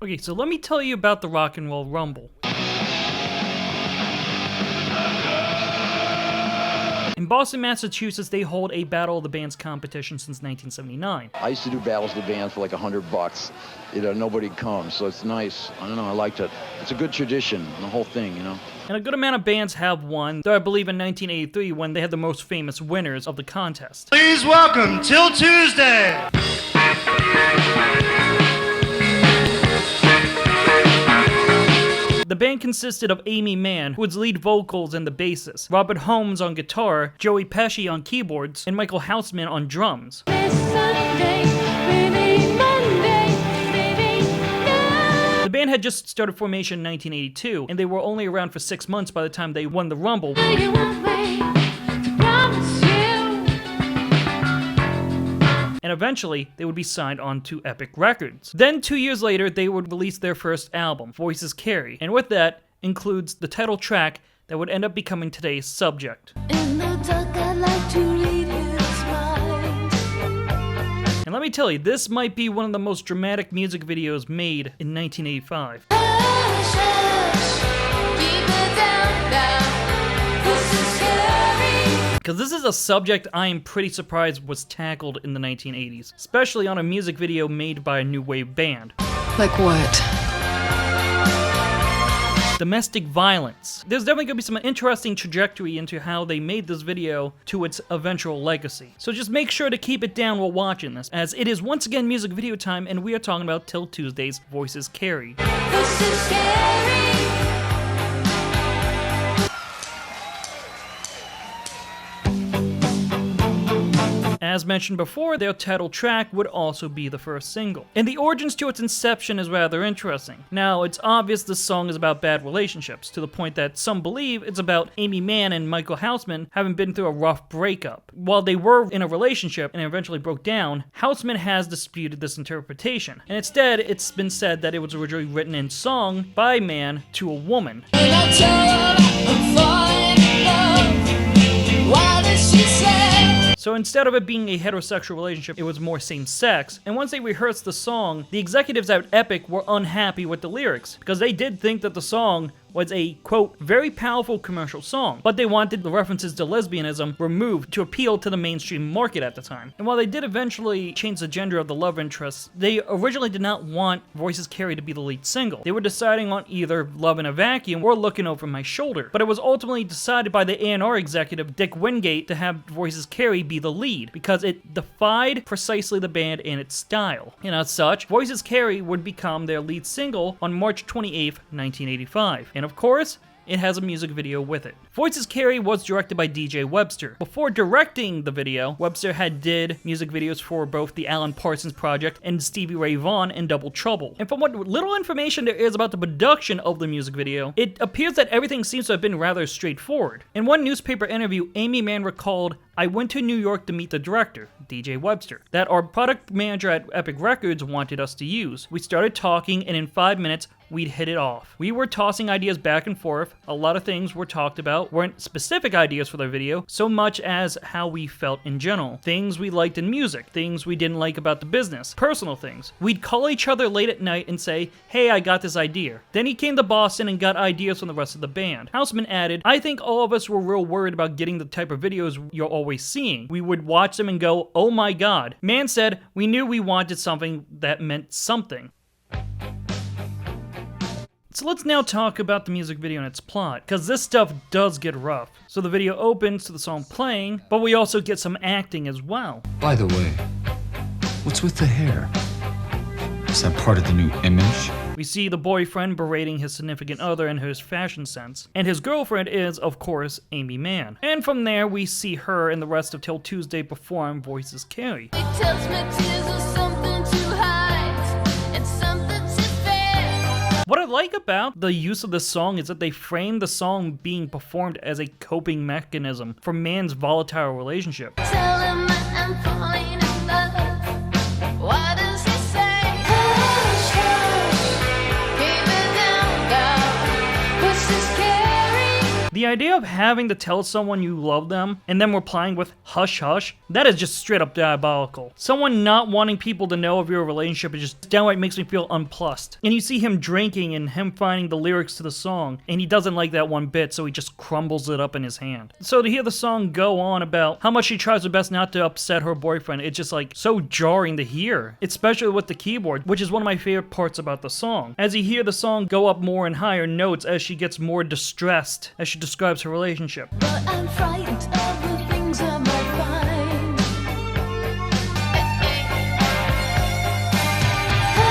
Okay, so let me tell you about the Rock and Roll Rumble. In Boston, Massachusetts, they hold a Battle of the Bands competition since 1979. I used to do battles of the bands for like $100. You know, nobody comes, so it's nice. I don't know, I liked it. It's a good tradition, the whole thing, you know. And a good amount of bands have won, though I believe in 1983 when they had the most famous winners of the contest. Please welcome Til Tuesday! The band consisted of Amy Mann, who was lead vocals and the bassist, Robert Holmes on guitar, Joey Pesci on keyboards, and Michael Houseman on drums. The band had just started formation in 1982, and they were only around for 6 months by the time they won the Rumble. And eventually, they would be signed on to Epic Records. Then 2 years later, they would release their first album, Voices Carry, and with that includes the title track that would end up becoming today's subject. In the dark, I'd like to read his mind. And let me tell you, this might be one of the most dramatic music videos made in 1985. Hush, hush, keep it down now. This is scary. Because this is a subject I am pretty surprised was tackled in the 1980s, especially on a music video made by a new wave band. Like what? Domestic violence. There's definitely going to be some interesting trajectory into how they made this video to its eventual legacy. So just make sure to keep it down while watching this, as it is once again music video time, and we are talking about Til Tuesday's Voices Carry. This is scary. As mentioned before, their title track would also be the first single. And the origins to its inception is rather interesting. Now, it's obvious this song is about bad relationships, to the point that some believe it's about Amy Mann and Michael Houseman having been through a rough breakup. While they were in a relationship and eventually broke down, Houseman has disputed this interpretation. And instead, it's been said that it was originally written in song by Mann to a woman. And I tell her I'm falling in love. Why does she say? So instead of it being a heterosexual relationship, it was more same-sex. And once they rehearsed the song, the executives at Epic were unhappy with the lyrics, because they did think that the song was a, quote, very powerful commercial song, but they wanted the references to lesbianism removed to appeal to the mainstream market at the time. And while they did eventually change the gender of the love interests, they originally did not want Voices Carry to be the lead single. They were deciding on either Love in a Vacuum or Looking Over My Shoulder, but it was ultimately decided by the A&R executive Dick Wingate to have Voices Carry be the lead, because it defied precisely the band and its style. And as such, Voices Carry would become their lead single on March 28th, 1985. And of course, it has a music video with it. Voices Carry was directed by DJ Webster. Before directing the video, Webster had did music videos for both the Alan Parsons Project and Stevie Ray Vaughan and Double Trouble. And from what little information there is about the production of the music video, it appears that everything seems to have been rather straightforward. In one newspaper interview, Amy Mann recalled, "I went to New York to meet the director, DJ Webster, that our product manager at Epic Records wanted us to use. We started talking, and in 5 minutes, we'd hit it off. We were tossing ideas back and forth. A lot of things were talked about, weren't specific ideas for the video, so much as how we felt in general. Things we liked in music, things we didn't like about the business, personal things. We'd call each other late at night and say, hey, I got this idea. Then he came to Boston and got ideas from the rest of the band." Houseman added, "I think all of us were real worried about getting the type of videos you're always seeing. We would watch them and go, oh my god." Mann said, "We knew we wanted something that meant something." So let's now talk about the music video and its plot, because this stuff does get rough. So the video opens to the song playing, but we also get some acting as well. By the way, what's with the hair? Is that part of the new image? We see the boyfriend berating his significant other and his fashion sense, and his girlfriend is, of course, Amy Mann. And from there, we see her and the rest of Til Tuesday perform Voices Carry. It tells me tears are something to hide and something to fear. What I like about the use of this song is that they frame the song being performed as a coping mechanism for Mann's volatile relationship. Tell him I'm falling in love. Why does he say? Hush, hush, keep it down, down. Voices carry. The idea of having to tell someone you love them and then replying with hush hush, that is just straight up diabolical. Someone not wanting people to know of your relationship is just downright makes me feel unplussed. And you see him drinking and him finding the lyrics to the song, and he doesn't like that one bit, so he just crumbles it up in his hand. So to hear the song go on about how much she tries her best not to upset her boyfriend, it's just like so jarring to hear, especially with the keyboard, which is one of my favorite parts about the song. As you hear the song go up more and higher notes as she gets more distressed as she describes her relationship. But I'm frightened of the things I might find.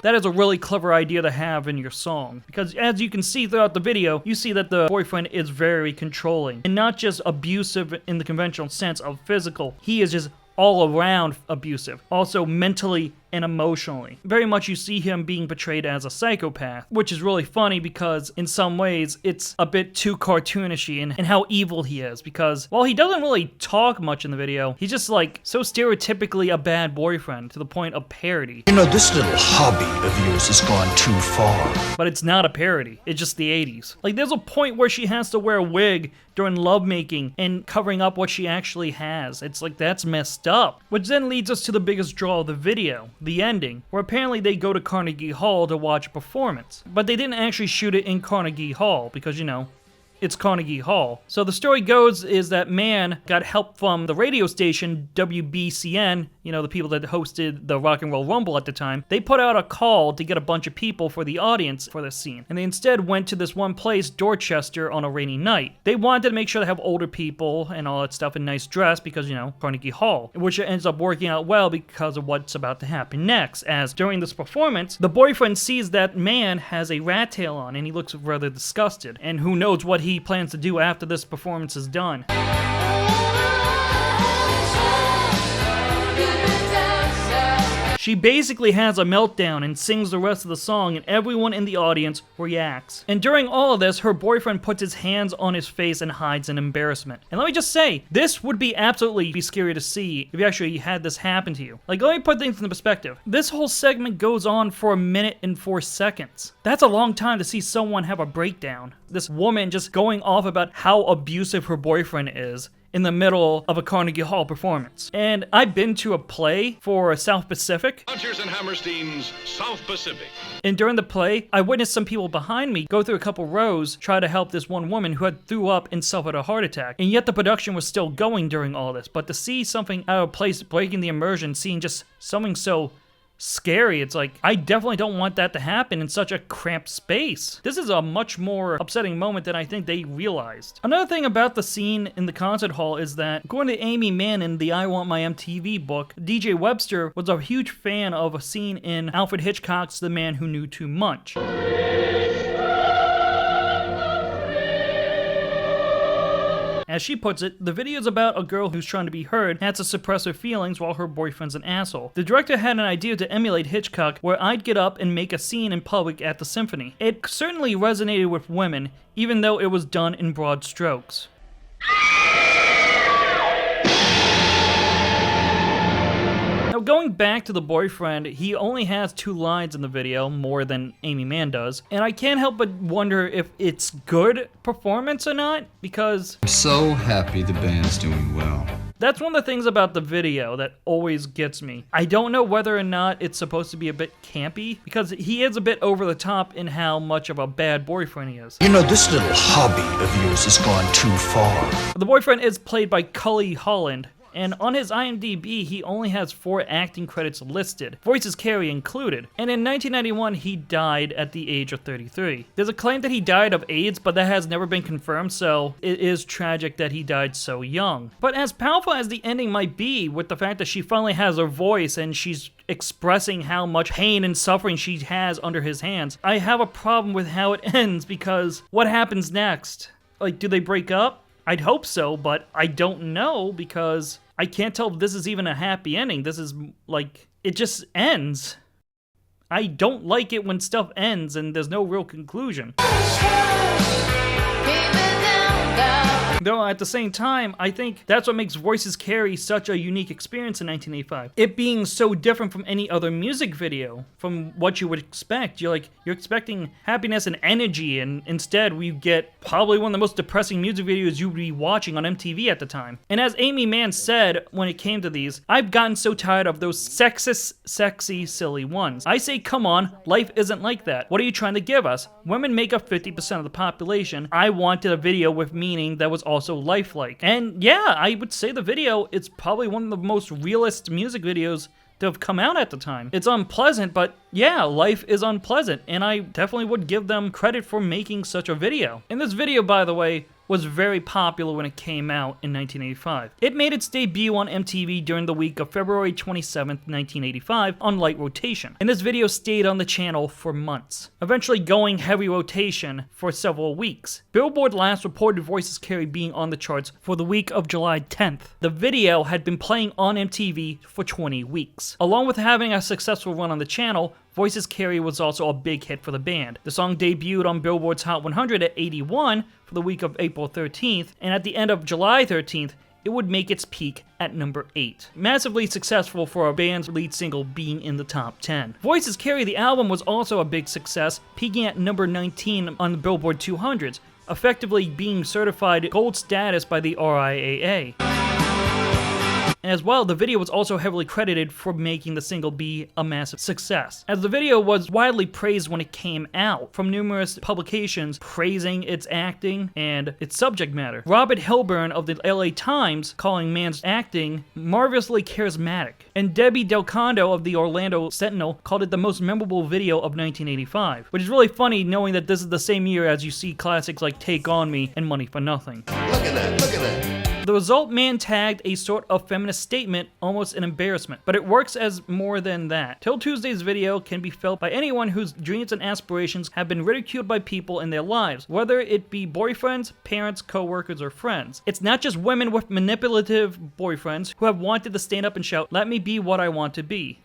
That is a really clever idea to have in your song, because as you can see throughout the video, you see that the boyfriend is very controlling, and not just abusive in the conventional sense of physical, he is just all around abusive, also mentally and emotionally. Very much you see him being portrayed as a psychopath, which is really funny because in some ways it's a bit too cartoonishy in how evil he is, because while he doesn't really talk much in the video, he's just like so stereotypically a bad boyfriend to the point of parody. You know, this little hobby of yours has gone too far. But it's not a parody, it's just the 80s. Like there's a point where she has to wear a wig during lovemaking and covering up what she actually has. It's like that's messed up. Which then leads us to the biggest draw of the video, the ending, where apparently they go to Carnegie Hall to watch a performance. But they didn't actually shoot it in Carnegie Hall because, you know, it's Carnegie Hall. So the story goes is that man got help from the radio station WBCN, you know, the people that hosted the Rock and Roll Rumble at the time. They put out a call to get a bunch of people for the audience for this scene. And they instead went to this one place, Dorchester, on a rainy night. They wanted to make sure to have older people and all that stuff in nice dress because, you know, Carnegie Hall. Which ends up working out well because of what's about to happen next. As during this performance, the boyfriend sees that man has a rat tail on and he looks rather disgusted. And who knows what he plans to do after this performance is done. She basically has a meltdown and sings the rest of the song, and everyone in the audience reacts. And during all of this, her boyfriend puts his hands on his face and hides in embarrassment. And let me just say, this would be absolutely scary to see if you actually had this happen to you. Like, let me put things into perspective. This whole segment goes on for 1 minute and 4 seconds. That's a long time to see someone have a breakdown. This woman just going off about how abusive her boyfriend is in the middle of a Carnegie Hall performance. And I've been to a play for South Pacific. Rodgers and Hammerstein's South Pacific. And during the play, I witnessed some people behind me go through a couple rows, try to help this one woman who had threw up and suffered a heart attack. And yet the production was still going during all this. But to see something out of place, breaking the immersion, seeing just something so scary, it's like, I definitely don't want that to happen in such a cramped space. This is a much more upsetting moment than I think they realized. Another thing about the scene in the concert hall is that, according to Amy Mann in the I Want My MTV book, DJ Webster was a huge fan of a scene in Alfred Hitchcock's The Man Who Knew Too Much. As she puts it, the video is about a girl who's trying to be heard, has to suppress her feelings while her boyfriend's an asshole. The director had an idea to emulate Hitchcock where I'd get up and make a scene in public at the symphony. It certainly resonated with women, even though it was done in broad strokes. Now, going back to the boyfriend, he only has 2 lines in the video, more than Amy Mann does, and I can't help but wonder if it's good performance or not, because I'm so happy the band's doing well. that's one of the things about the video that always gets me. I don't know whether or not it's supposed to be a bit campy, because he is a bit over the top in how much of a bad boyfriend he is. You know, this little hobby of yours has gone too far. The boyfriend is played by Cully Holland, and on his IMDb, he only has 4 acting credits listed, voices Carey included. And in 1991, he died at the age of 33. There's a claim that he died of AIDS, but that has never been confirmed, so it is tragic that he died so young. But as powerful as the ending might be, with the fact that she finally has her voice and she's expressing how much pain and suffering she has under his hands, I have a problem with how it ends, because what happens next? Like, do they break up? I'd hope so, but I don't know, because I can't tell if this is even a happy ending. This is, like, it just ends. I don't like it when stuff ends and there's no real conclusion. Hush, hush, keep it down, down. Though at the same time, I think that's what makes Voices Carry such a unique experience in 1985. It being so different from any other music video, from what you would expect. You're expecting happiness and energy, and instead we get probably one of the most depressing music videos you would be watching on MTV at the time. And as Amy Mann said when it came to these, I've gotten so tired of those sexist, sexy, silly ones. I say, come on, life isn't like that. What are you trying to give us? Women make up 50% of the population. I wanted a video with meaning that was also lifelike. And yeah, I would say the video is probably one of the most realist music videos to have come out at the time. It's unpleasant, but yeah, life is unpleasant, and I definitely would give them credit for making such a video. And this video, by the way, was very popular when it came out in 1985. It made its debut on MTV during the week of February 27th, 1985 on light rotation, and this video stayed on the channel for months, eventually going heavy rotation for several weeks. Billboard last reported Voices Carry being on the charts for the week of July 10th. The video had been playing on MTV for 20 weeks. Along with having a successful run on the channel, Voices Carry was also a big hit for the band. The song debuted on Billboard's Hot 100 at 81 for the week of April 13th, and at the end of July 13th, it would make its peak at number 8. Massively successful for a band's lead single being in the top 10. Voices Carry, the album, was also a big success, peaking at number 19 on the Billboard 200s, effectively being certified gold status by the RIAA. As well, the video was also heavily credited for making the single be a massive success, as the video was widely praised when it came out, from numerous publications praising its acting and its subject matter. Robert Hilburn of the LA Times calling Mann's acting marvelously charismatic, and Debbie Del Condo of the Orlando Sentinel called it the most memorable video of 1985, which is really funny knowing that this is the same year as you see classics like Take On Me and Money for Nothing. Look at that, look at that. The result, Mann tagged a sort of feminist statement, almost an embarrassment, but it works as more than that. Till Tuesday's video can be felt by anyone whose dreams and aspirations have been ridiculed by people in their lives, whether it be boyfriends, parents, co-workers, or friends. It's not just women with manipulative boyfriends who have wanted to stand up and shout, "Let me be what I want to be."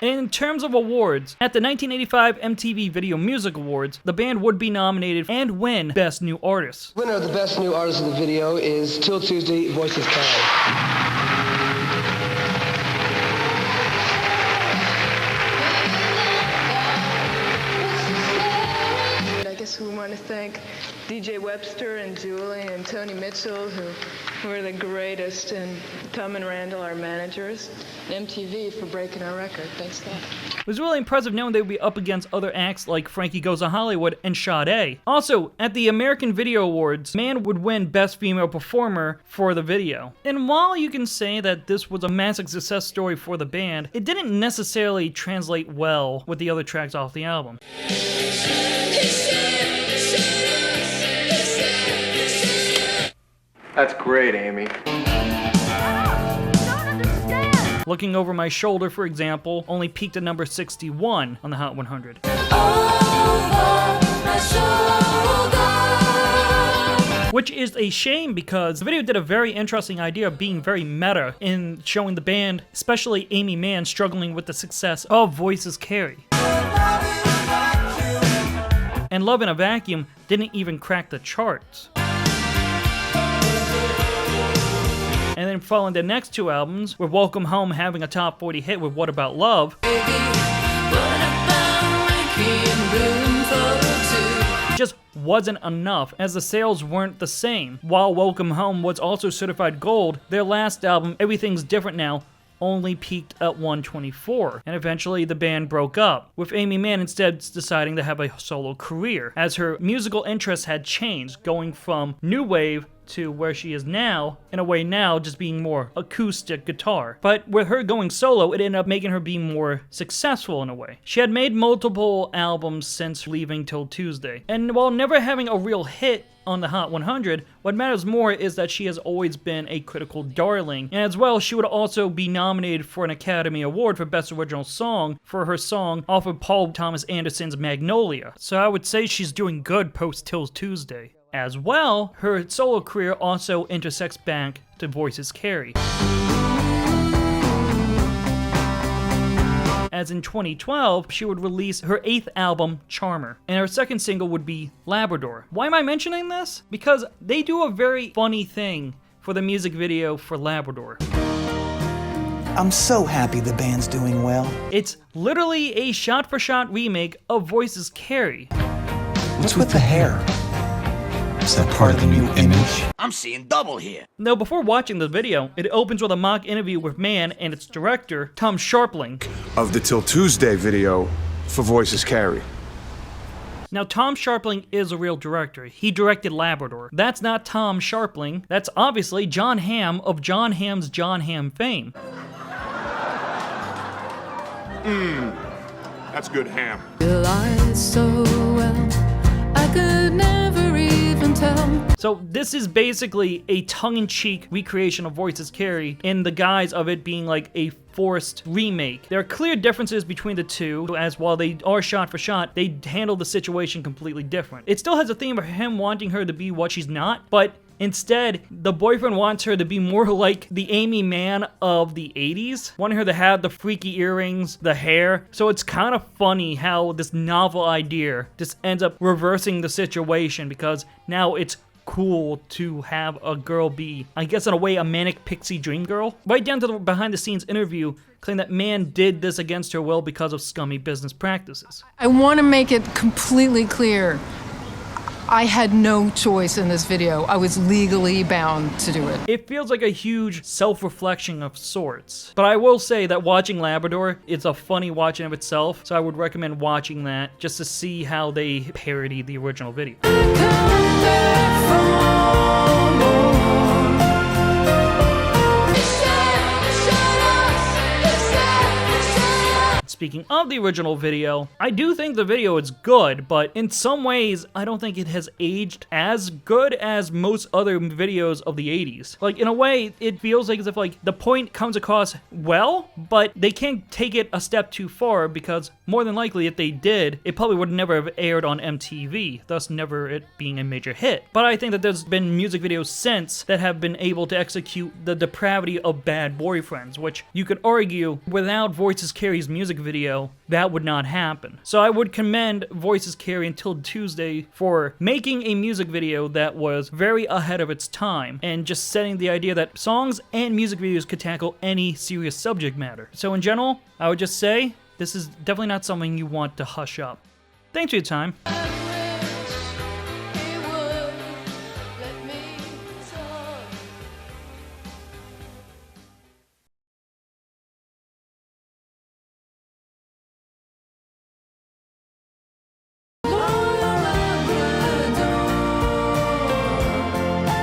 And in terms of awards, at the 1985 MTV Video Music Awards, the band would be nominated and win Best New Artist. Winner of the Best New Artist of the Video is Til Tuesday, Voices Carry. I guess we want to thank DJ Webster and Julie and Tony Mitchell, who were the greatest, and Tom and Randall, our managers, and MTV for breaking our record. Thanks, God. It was really impressive knowing they would be up against other acts like Frankie Goes to Hollywood and Sade. Also, at the American Video Awards, Mann would win Best Female Performer for the video. And while you can say that this was a massive success story for the band, it didn't necessarily translate well with the other tracks off the album. That's great, Amy. Looking Over My Shoulder, for example, only peaked at number 61 on the Hot 100. Which is a shame because the video did a very interesting idea of being very meta in showing the band, especially Amy Mann, struggling with the success of Voices Carry. And Love in a Vacuum didn't even crack the charts. And then following the next two albums, with Welcome Home having a top 40 hit with What About Love, just wasn't enough, as the sales weren't the same. While Welcome Home was also certified gold, their last album, Everything's Different Now, only peaked at 124, and eventually the band broke up, with Amy Mann instead deciding to have a solo career, as her musical interests had changed, going from new wave to where she is now, in a way now just being more acoustic guitar. But with her going solo, it ended up making her be more successful in a way. She had made multiple albums since leaving Till Tuesday, and while never having a real hit on the Hot 100, what matters more is that she has always been a critical darling, and as well, she would also be nominated for an Academy Award for Best Original Song for her song off of Paul Thomas Anderson's Magnolia. So I would say she's doing good post Till Tuesday. As well, her solo career also intersects back to Voices Carry. as in 2012, she would release her 8th album, Charmer, and her second single would be Labrador. Why am I mentioning this? Because they do a very funny thing for the music video for Labrador. I'm so happy the band's doing well. It's literally a shot-for-shot remake of Voices Carry. What's with the hair? Is that part of the new image? I'm seeing double here. Now, before watching the video, it opens with a mock interview with Mann and its director, Tom Sharpling. Of the Til Tuesday video for Voices Carry. Now, Tom Sharpling is a real director. He directed Labrador. That's not Tom Sharpling. That's obviously John Hamm of John Hamm's John Hamm fame. That's good ham. So this is basically a tongue-in-cheek recreation of Voices Carry in the guise of it being like a forced remake. There are clear differences between the two, as while they are shot for shot, they handle the situation completely different. It still has a theme of him wanting her to be what she's not, but instead, the boyfriend wants her to be more like the Amy Mann of the 80s, wanting her to have the freaky earrings, the hair. So it's kind of funny how this novel idea just ends up reversing the situation, because now it's cool to have a girl be, I guess in a way, a manic pixie dream girl. Right down to the behind-the-scenes interview, claiming that Mann did this against her will because of scummy business practices. I want to make it completely clear. I had no choice in this video. I was legally bound to do it. It feels like a huge self-reflection of sorts. But I will say that watching Labrador, it's a funny watch in of itself, so I would recommend watching that just to see how they parody the original video. Speaking of the original video, I do think the video is good, but in some ways, I don't think it has aged as good as most other videos of the 80s. Like, in a way, it feels like as if, like, the point comes across well, but they can't take it a step too far, because more than likely, if they did, it probably would never have aired on MTV, thus never it being a major hit. But I think that there's been music videos since that have been able to execute the depravity of bad boyfriends, which you could argue, without Voices Carry's music video, that would not happen. So I would commend Voices Carry and Til Tuesday for making a music video that was very ahead of its time, and just setting the idea that songs and music videos could tackle any serious subject matter. So in general, I would just say, this is definitely not something you want to hush up. Thanks for your time.